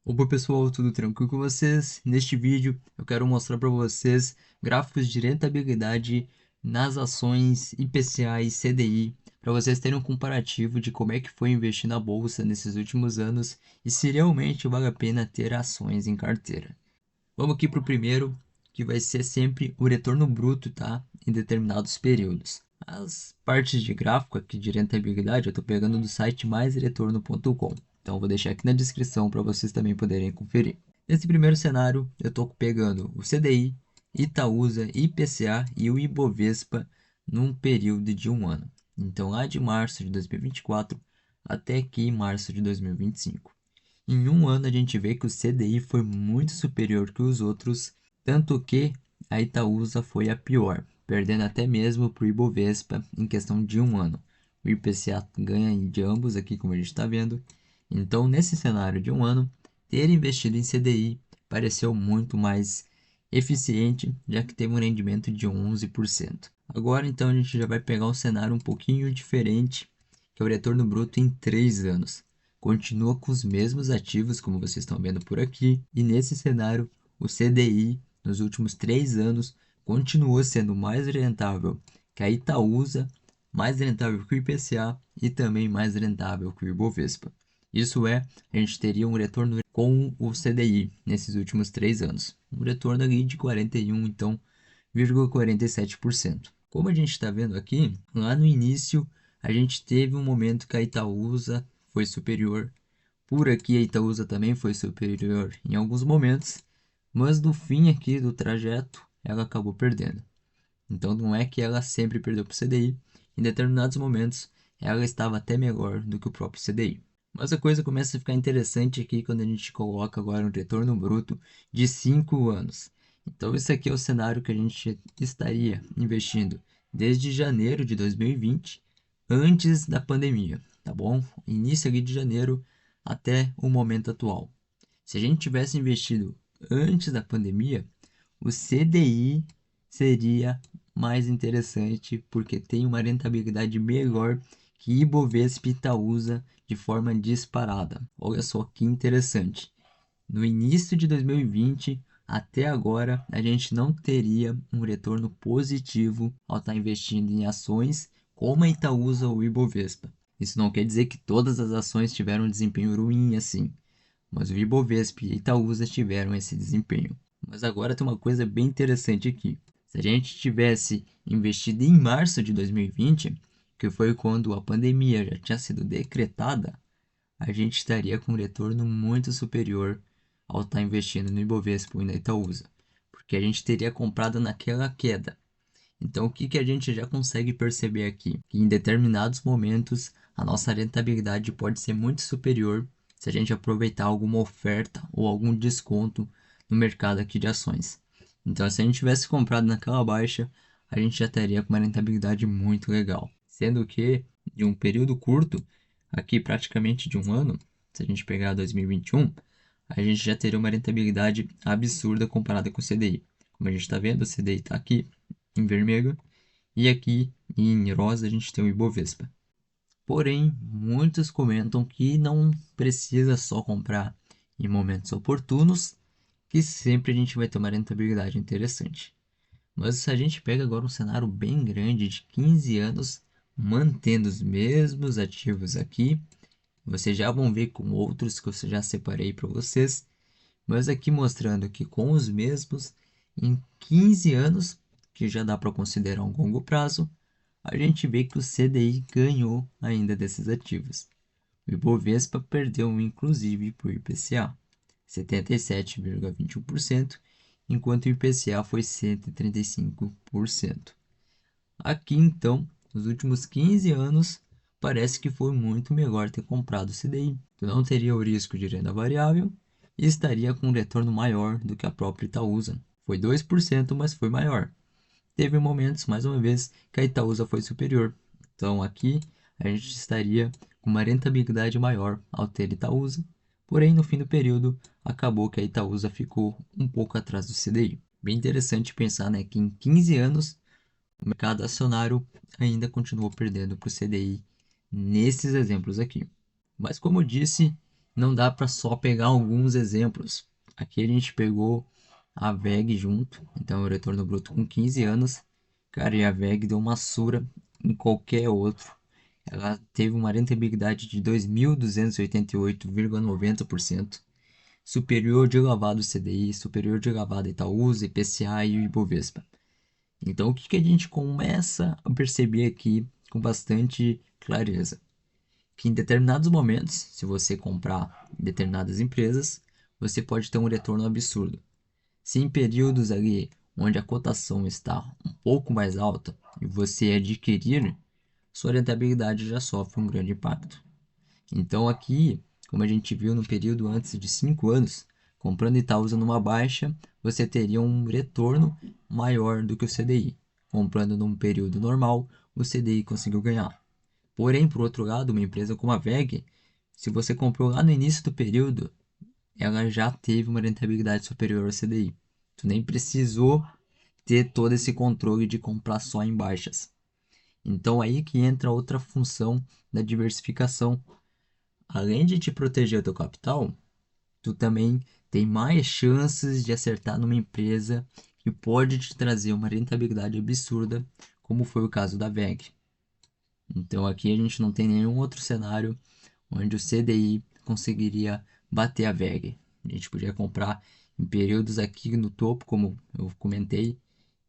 Opa pessoal, tudo tranquilo com vocês? Neste vídeo eu quero mostrar para vocês gráficos de rentabilidade nas ações IPCA e CDI, para vocês terem um comparativo de como é que foi investir na bolsa nesses últimos anos e se realmente vale a pena ter ações em carteira. Vamos aqui para o primeiro, que vai ser sempre o retorno bruto, tá? Em determinados períodos. As partes de gráfico aqui de rentabilidade eu estou pegando do site maisretorno.com. Então vou deixar aqui na descrição para vocês também poderem conferir. Nesse primeiro cenário eu estou pegando o CDI, Itaúsa, IPCA e o Ibovespa num período de um ano. Então lá de março de 2024 até aqui em março de 2025. Em um ano a gente vê que o CDI foi muito superior que os outros, tanto que a Itaúsa foi a pior, perdendo até mesmo para o Ibovespa em questão de um ano. O IPCA ganha de ambos aqui, como a gente está vendo. Então, nesse cenário de um ano, ter investido em CDI pareceu muito mais eficiente, já que teve um rendimento de 11%. Agora, então, a gente já vai pegar um cenário um pouquinho diferente, que é o retorno bruto em 3 anos. Continua com os mesmos ativos, como vocês estão vendo por aqui, e nesse cenário, o CDI, nos últimos 3 anos, continuou sendo mais rentável que a Itaúsa, mais rentável que o IPCA e também mais rentável que o Ibovespa. Isso é, a gente teria um retorno com o CDI nesses últimos 3 anos. Um retorno ali de 41, então, 0,47%. Como a gente está vendo aqui, lá no início a gente teve um momento que a Itaúsa foi superior. Por aqui a Itaúsa também foi superior em alguns momentos, mas no fim aqui do trajeto ela acabou perdendo. Então não é que ela sempre perdeu para o CDI, em determinados momentos ela estava até melhor do que o próprio CDI. Mas a coisa começa a ficar interessante aqui quando a gente coloca agora um retorno bruto de 5 anos. Então esse aqui é o cenário que a gente estaria investindo desde janeiro de 2020, antes da pandemia, tá bom? Início ali de janeiro até o momento atual. Se a gente tivesse investido antes da pandemia, o CDI seria mais interessante porque tem uma rentabilidade melhor que Ibovespa e Itaúsa de forma disparada. Olha só que interessante. No início de 2020 até agora, a gente não teria um retorno positivo ao estar investindo em ações como a Itaúsa ou o Ibovespa. Isso não quer dizer que todas as ações tiveram um desempenho ruim assim, mas o Ibovespa e a Itaúsa tiveram esse desempenho. Mas agora tem uma coisa bem interessante aqui. Se a gente tivesse investido em março de 2020, que foi quando a pandemia já tinha sido decretada, a gente estaria com um retorno muito superior ao estar investindo no Ibovespa e na Itaúsa, porque a gente teria comprado naquela queda. Então, o que, que a gente já consegue perceber aqui? Que em determinados momentos a nossa rentabilidade pode ser muito superior se a gente aproveitar alguma oferta ou algum desconto no mercado aqui de ações. Então, se a gente tivesse comprado naquela baixa, a gente já teria com uma rentabilidade muito legal. Sendo que, de um período curto, aqui praticamente de um ano, se a gente pegar 2021, a gente já teria uma rentabilidade absurda comparada com o CDI. Como a gente está vendo, o CDI está aqui em vermelho e aqui em rosa a gente tem o Ibovespa. Porém, muitos comentam que não precisa só comprar em momentos oportunos, que sempre a gente vai ter uma rentabilidade interessante. Mas se a gente pega agora um cenário bem grande de 15 anos, mantendo os mesmos ativos aqui, vocês já vão ver com outros que eu já separei para vocês, mas aqui mostrando que com os mesmos, em 15 anos, que já dá para considerar um longo prazo, a gente vê que o CDI ganhou ainda desses ativos. O Ibovespa perdeu inclusive para o IPCA, 77,21%, enquanto o IPCA foi 135%. Aqui então, nos últimos 15 anos, parece que foi muito melhor ter comprado o CDI. Tu não teria o risco de renda variável e estaria com um retorno maior do que a própria Itaúsa. Foi 2%, mas foi maior. Teve momentos, mais uma vez, que a Itaúsa foi superior. Então aqui a gente estaria com uma rentabilidade maior ao ter Itaúsa. Porém, no fim do período, acabou que a Itaúsa ficou um pouco atrás do CDI. Bem interessante pensar, né, que em 15 anos o mercado acionário ainda continuou perdendo para o CDI nesses exemplos aqui. Mas como eu disse, não dá para só pegar alguns exemplos. Aqui a gente pegou a VEG junto, então o retorno bruto com 15 anos. Cara, e a VEG deu uma surra em qualquer outro. Ela teve uma rentabilidade de 2.288,90%, superior de elevado CDI, superior de elevado Itaúsa, IPCA e Ibovespa. Então, o que que a gente começa a perceber aqui com bastante clareza? Que em determinados momentos, se você comprar determinadas empresas, você pode ter um retorno absurdo. Se em períodos ali onde a cotação está um pouco mais alta e você adquirir, sua rentabilidade já sofre um grande impacto. Então aqui, como a gente viu no período antes de 5 anos, comprando Itaúsa numa baixa, você teria um retorno maior do que o CDI. Comprando num período normal, o CDI conseguiu ganhar. Porém, por outro lado, uma empresa como a VEG, se você comprou lá no início do período, ela já teve uma rentabilidade superior ao CDI. Tu nem precisou ter todo esse controle de comprar só em baixas. Então aí que entra outra função da diversificação. Além de te proteger do capital, tu também tem mais chances de acertar numa empresa que pode te trazer uma rentabilidade absurda, como foi o caso da VEG. Então aqui a gente não tem nenhum outro cenário onde o CDI conseguiria bater a VEG. A gente podia comprar em períodos aqui no topo, como eu comentei,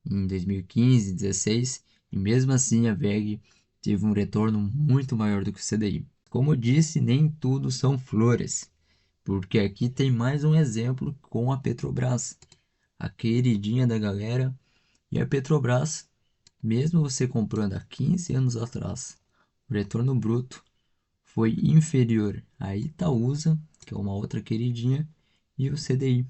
em 2015, 2016, e mesmo assim a VEG teve um retorno muito maior do que o CDI. Como eu disse, nem tudo são flores, porque aqui tem mais um exemplo com a Petrobras, a queridinha da galera, e a Petrobras, mesmo você comprando há 15 anos atrás, o retorno bruto foi inferior à Itaúsa, que é uma outra queridinha, e o CDI.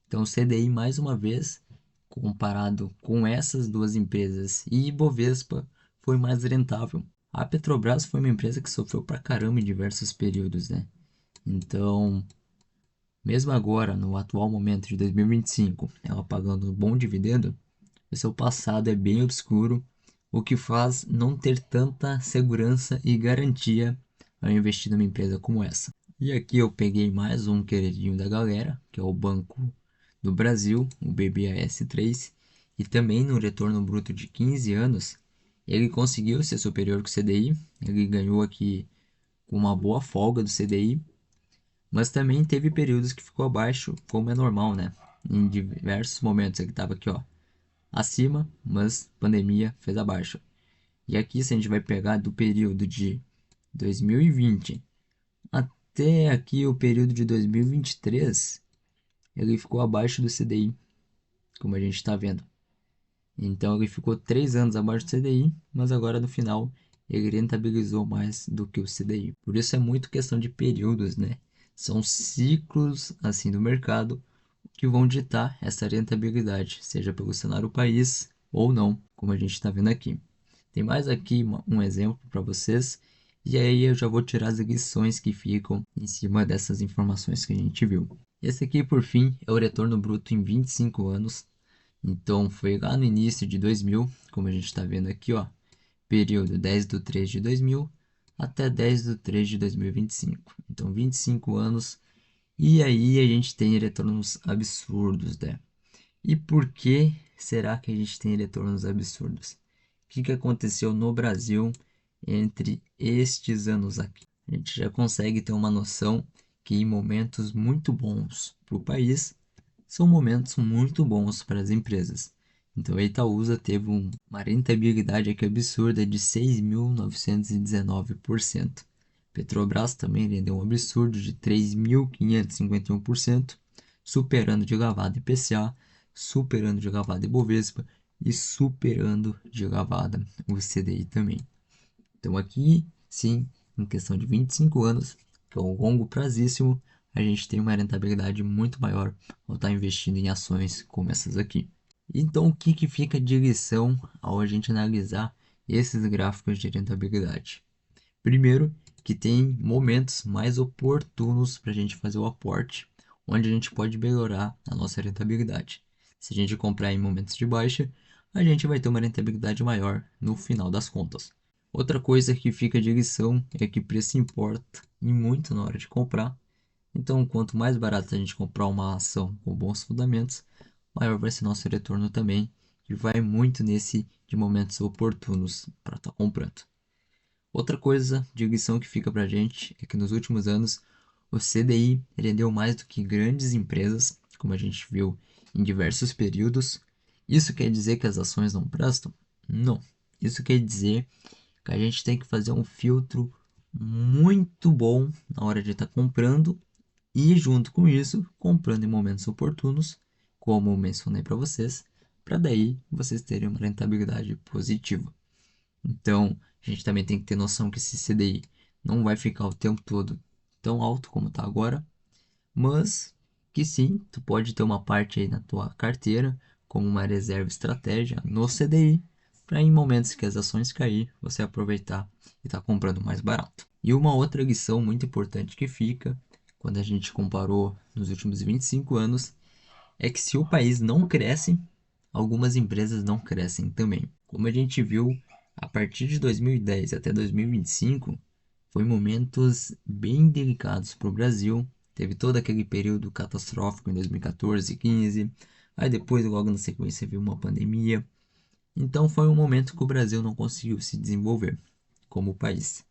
Então, o CDI, mais uma vez, comparado com essas duas empresas e Ibovespa, foi mais rentável. A Petrobras foi uma empresa que sofreu pra caramba em diversos períodos, né? Então, mesmo agora, no atual momento de 2025, ela pagando um bom dividendo, o seu passado é bem obscuro, o que faz não ter tanta segurança e garantia ao investir numa empresa como essa. E aqui eu peguei mais um queridinho da galera, que é o Banco do Brasil, o BBAS3, e também no retorno bruto de 15 anos, ele conseguiu ser superior que o CDI, ele ganhou aqui com uma boa folga do CDI, mas também teve períodos que ficou abaixo, como é normal, né? Em diversos momentos ele estava aqui, ó, acima, mas pandemia fez abaixo. E aqui, se a gente vai pegar do período de 2020 até aqui o período de 2023, ele ficou abaixo do CDI, como a gente está vendo. Então ele ficou 3 anos abaixo do CDI, mas agora no final ele rentabilizou mais do que o CDI. Por isso é muito questão de períodos, né? São ciclos assim do mercado que vão ditar essa rentabilidade, seja pelo cenário país ou não, como a gente está vendo aqui. Tem mais aqui um exemplo para vocês, e aí eu já vou tirar as lições que ficam em cima dessas informações que a gente viu. Esse aqui, por fim, é o retorno bruto em 25 anos. Então, foi lá no início de 2000, como a gente está vendo aqui, ó, período 10 de 3 de 2000 até 10 de 3 de 2025. Então, 25 anos, e aí a gente tem retornos absurdos, né? E por que será que a gente tem retornos absurdos? O que aconteceu no Brasil entre estes anos aqui? A gente já consegue ter uma noção que em momentos muito bons para o país, são momentos muito bons para as empresas. Então a Itaúsa teve uma rentabilidade aqui absurda de 6.919%. Petrobras também rendeu um absurdo de 3.551%, superando de lavada IPCA, superando de lavada Ibovespa e superando de lavada o CDI também. Então aqui, sim, em questão de 25 anos, que é um longo prazíssimo, a gente tem uma rentabilidade muito maior ao estar investindo em ações como essas aqui. Então, o que, que fica de lição ao a gente analisar esses gráficos de rentabilidade? Primeiro, que tem momentos mais oportunos para a gente fazer o aporte, onde a gente pode melhorar a nossa rentabilidade. Se a gente comprar em momentos de baixa, a gente vai ter uma rentabilidade maior no final das contas. Outra coisa que fica de lição é que preço importa e muito na hora de comprar. Então, quanto mais barato a gente comprar uma ação com bons fundamentos, maior vai ser nosso retorno também, e vai muito nesse de momentos oportunos para estar comprando. Outra coisa de lição que fica para a gente é que nos últimos anos o CDI rendeu mais do que grandes empresas, como a gente viu em diversos períodos. Isso quer dizer que as ações não prestam? Não. Isso quer dizer que a gente tem que fazer um filtro muito bom na hora de estar comprando e, junto com isso, comprando em momentos oportunos, como eu mencionei para vocês, para daí vocês terem uma rentabilidade positiva. Então, a gente também tem que ter noção que esse CDI não vai ficar o tempo todo tão alto como está agora, mas que sim, tu pode ter uma parte aí na tua carteira como uma reserva estratégia no CDI para em momentos que as ações cair, você aproveitar e estar comprando mais barato. E uma outra lição muito importante que fica quando a gente comparou nos últimos 25 anos é que se o país não cresce, algumas empresas não crescem também. Como a gente viu, a partir de 2010 até 2025, foi momentos bem delicados para o Brasil. Teve todo aquele período catastrófico em 2014 e 15. Aí depois, logo na sequência, veio uma pandemia. Então foi um momento que o Brasil não conseguiu se desenvolver como país.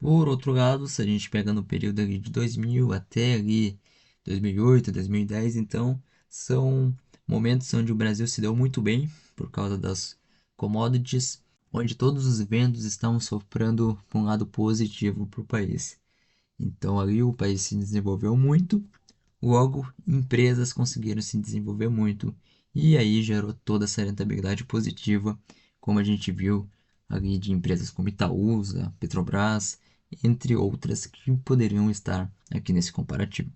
Por outro lado, se a gente pega no período ali de 2000 até ali 2008, 2010, então são momentos onde o Brasil se deu muito bem por causa das commodities, onde todos os ventos estavam soprando para um lado positivo para o país. Então ali o país se desenvolveu muito, logo empresas conseguiram se desenvolver muito e aí gerou toda essa rentabilidade positiva, como a gente viu ali de empresas como Itaúsa, Petrobras, entre outras que poderiam estar aqui nesse comparativo.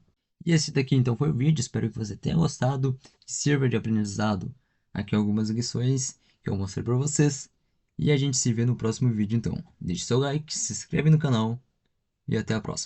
E esse daqui então foi o vídeo, espero que você tenha gostado, que sirva de aprendizado aqui algumas lições que eu mostrei para vocês. E a gente se vê no próximo vídeo então. Deixe seu like, se inscreve no canal e até a próxima.